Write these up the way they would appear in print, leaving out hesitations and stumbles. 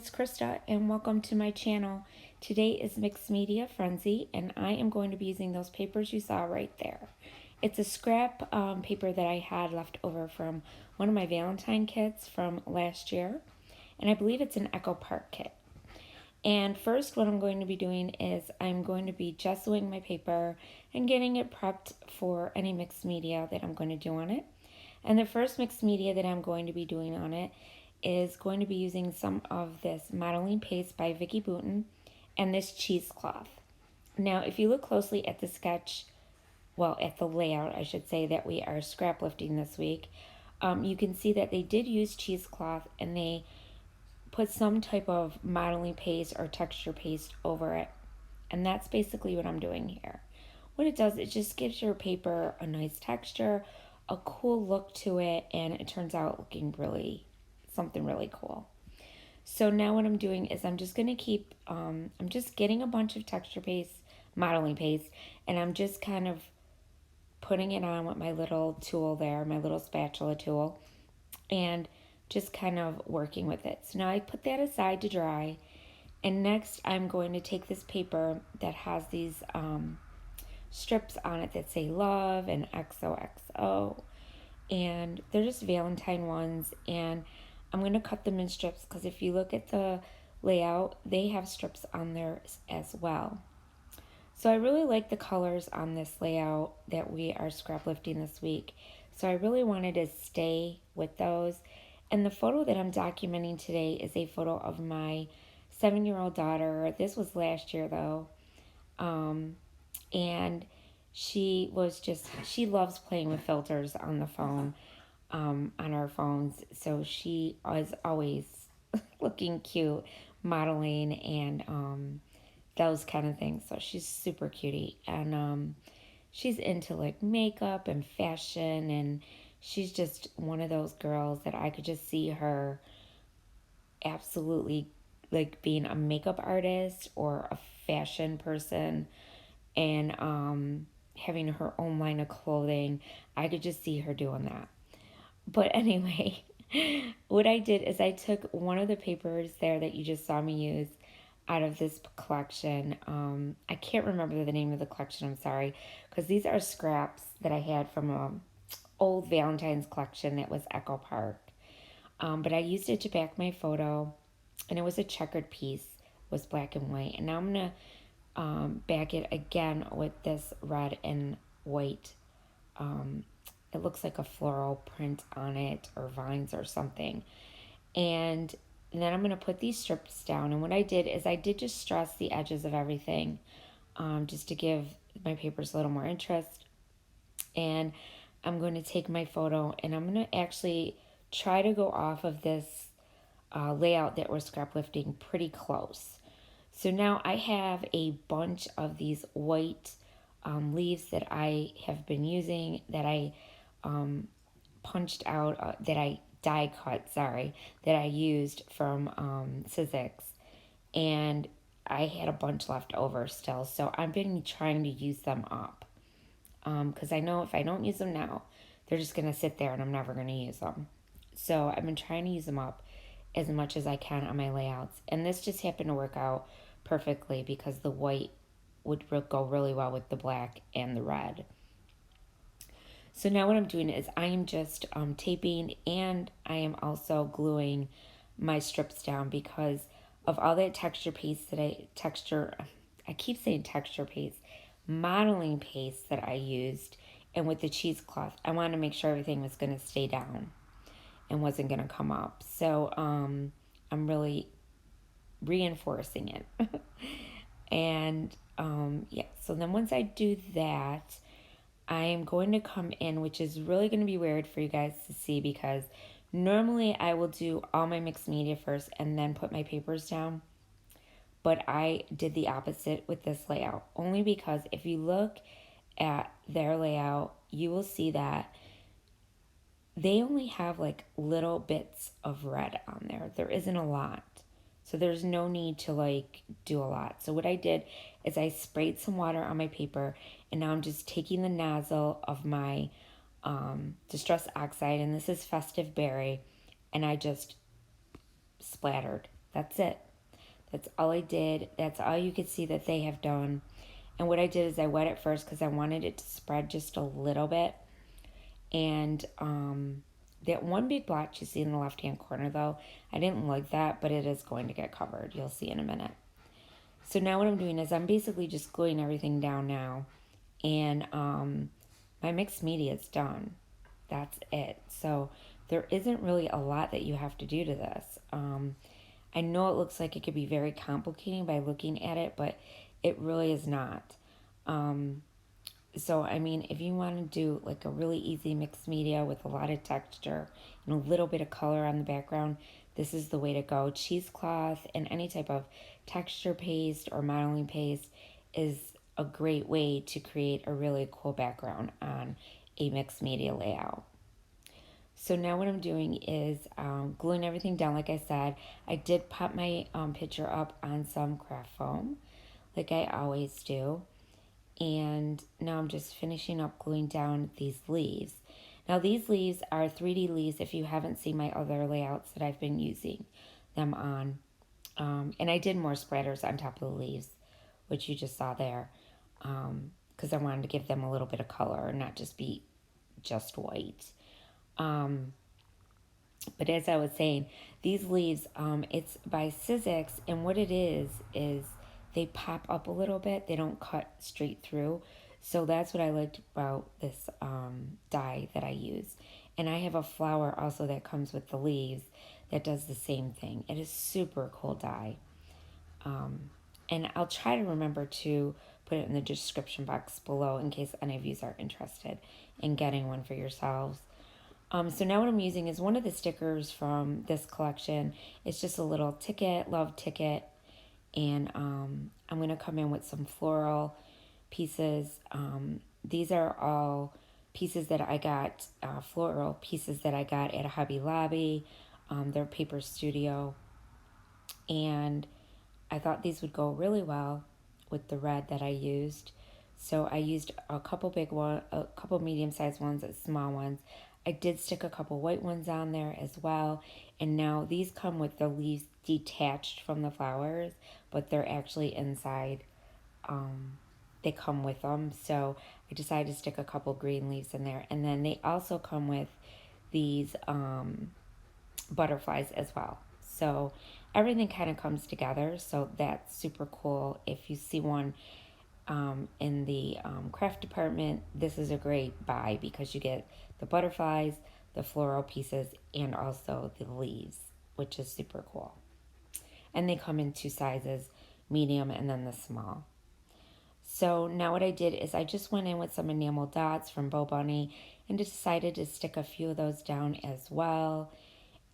it's Krista and welcome to my channel. Today is Mixed Media Frenzy and I am going to be using those papers you saw right there. It's a scrap paper that I had left over from one of my Valentine kits from last year, and I believe it's an Echo Park kit. And first what I'm going to be doing is I'm going to be gessoing my paper and getting it prepped for any mixed media that I'm going to do on it. And the first mixed media that I'm going to be doing on it is going to be using some of this modeling paste by Vicki Boutin and this cheesecloth. Now, if you look closely at the sketch, well, at the layout, I should say, that we are scrap lifting this week, you can see that they did use cheesecloth and they put some type of modeling paste or texture paste over it. And that's basically what I'm doing here. What it does, it just gives your paper a nice texture, a cool look to it, and it turns out looking something really cool. So now what I'm doing is I'm just going to keep, I'm just getting a bunch of texture paste, modeling paste, and I'm just kind of putting it on with my little tool there, my little spatula tool, and just kind of working with it. So now I put that aside to dry, and next I'm going to take this paper that has these strips on it that say love and XOXO, and they're just Valentine ones, and I'm going to cut them in strips because if you look at the layout, they have strips on there as well. So I really like the colors on this layout that we are scrap lifting this week. So I really wanted to stay with those. And the photo that I'm documenting today is a photo of my 7-year-old daughter. This was last year though. And she loves playing with filters on the phone. On our phones, so she is always looking cute, modeling and those kind of things. So she's super cutie, and she's into like makeup and fashion, and she's just one of those girls that I could just see her absolutely like being a makeup artist or a fashion person, and having her own line of clothing. I could just see her doing that. But anyway, what I did is I took one of the papers there that you just saw me use out of this collection. I can't remember the name of the collection, I'm sorry, because these are scraps that I had from an old Valentine's collection that was Echo Park. But I used it to back my photo, and it was a checkered piece, it was black and white. And now I'm going to back it again with this red and white it looks like a floral print on it or vines or something. And then I'm going to put these strips down. And what I did is I did just stress the edges of everything just to give my papers a little more interest. And I'm going to take my photo and I'm going to actually try to go off of this layout that we're scrap lifting pretty close. So now I have a bunch of these white leaves that I have been using that I punched out, that I die cut, that I used from Sizzix, and I had a bunch left over still, so I've been trying to use them up, because I know if I don't use them now, they're just going to sit there and I'm never going to use them. So I've been trying to use them up as much as I can on my layouts, and this just happened to work out perfectly because the white would go really well with the black and the red. So now what I'm doing is I am just taping, and I am also gluing my strips down because of all that texture paste that I keep saying texture paste, modeling paste that I used, and with the cheesecloth, I wanted to make sure everything was going to stay down and wasn't going to come up. So I'm really reinforcing it. And yeah, so then once I do that, I am going to come in, which is really going to be weird for you guys to see because normally I will do all my mixed media first and then put my papers down. But I did the opposite with this layout, only because if you look at their layout, you will see that they only have like little bits of red on there. There isn't a lot. So there's no need to like do a lot. So what I did is I sprayed some water on my paper, and now I'm just taking the nozzle of my Distress Oxide, and this is Festive Berry, and I just splattered That's it. That's all I did. That's all you could see that they have done. And what I did is I wet it first because I wanted it to spread just a little bit. And that one big blotch you see in the left-hand corner, though, I didn't like that, but it is going to get covered. You'll see in a minute. So now what I'm doing is I'm basically just gluing everything down now. And my mixed media is done. That's it. So there isn't really a lot that you have to do to this. I know it looks like it could be very complicating by looking at it, but it really is not. So, I mean, if you want to do like a really easy mixed media with a lot of texture and a little bit of color on the background, this is the way to go. Cheesecloth and any type of texture paste or modeling paste is a great way to create a really cool background on a mixed media layout. So now what I'm doing is gluing everything down. Like I said, I did pop my picture up on some craft foam, like I always do. And now I'm just finishing up gluing down these leaves. Now these leaves are 3D leaves if you haven't seen my other layouts that I've been using them on. And I did more spreaders on top of the leaves, which you just saw there, because I wanted to give them a little bit of color and not just be just white. But as I was saying, these leaves, it's by Sizzix, and what it is they pop up a little bit. They don't cut straight through. So that's what I liked about this die that I use. And I have a flower also that comes with the leaves that does the same thing. It is super cool die. And I'll try to remember to put it in the description box below in case any of you are interested in getting one for yourselves. So now what I'm using is one of the stickers from this collection. It's just a little ticket, love ticket. And I'm going to come in with some floral pieces. These are all pieces that I got, floral pieces that I got at a Hobby Lobby. They're Paper Studio. And I thought these would go really well with the red that I used. So I used a couple big one, a couple medium-sized ones, and small ones. I did stick a couple white ones on there as well. And now these come with the leaves detached from the flowers, but they're actually inside. They come with them. So I decided to stick a couple green leaves in there. And then they also come with these butterflies as well. So everything kind of comes together. So that's super cool. If you see one in the craft department, this is a great buy because you get the butterflies, the floral pieces, and also the leaves, which is super cool. And they come in two sizes, medium and then the small. So now what I did is I just went in with some enamel dots from Bo Bunny and decided to stick a few of those down as well.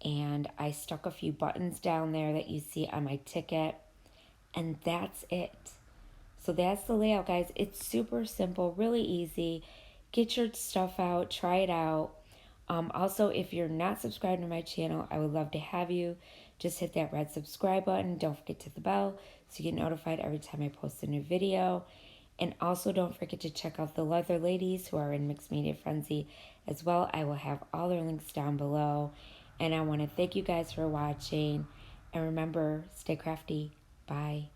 And I stuck a few buttons down there that you see on my ticket. And that's it. So that's the layout, guys. It's super simple, really easy. Get your stuff out, try it out. Also, if you're not subscribed to my channel, I would love to have you. Just hit that red subscribe button. Don't forget to hit the bell so you get notified every time I post a new video. And also don't forget to check out the Leather Ladies who are in Mixed Media Frenzy as well. I will have all their links down below. And I want to thank you guys for watching. And remember, stay crafty. Bye.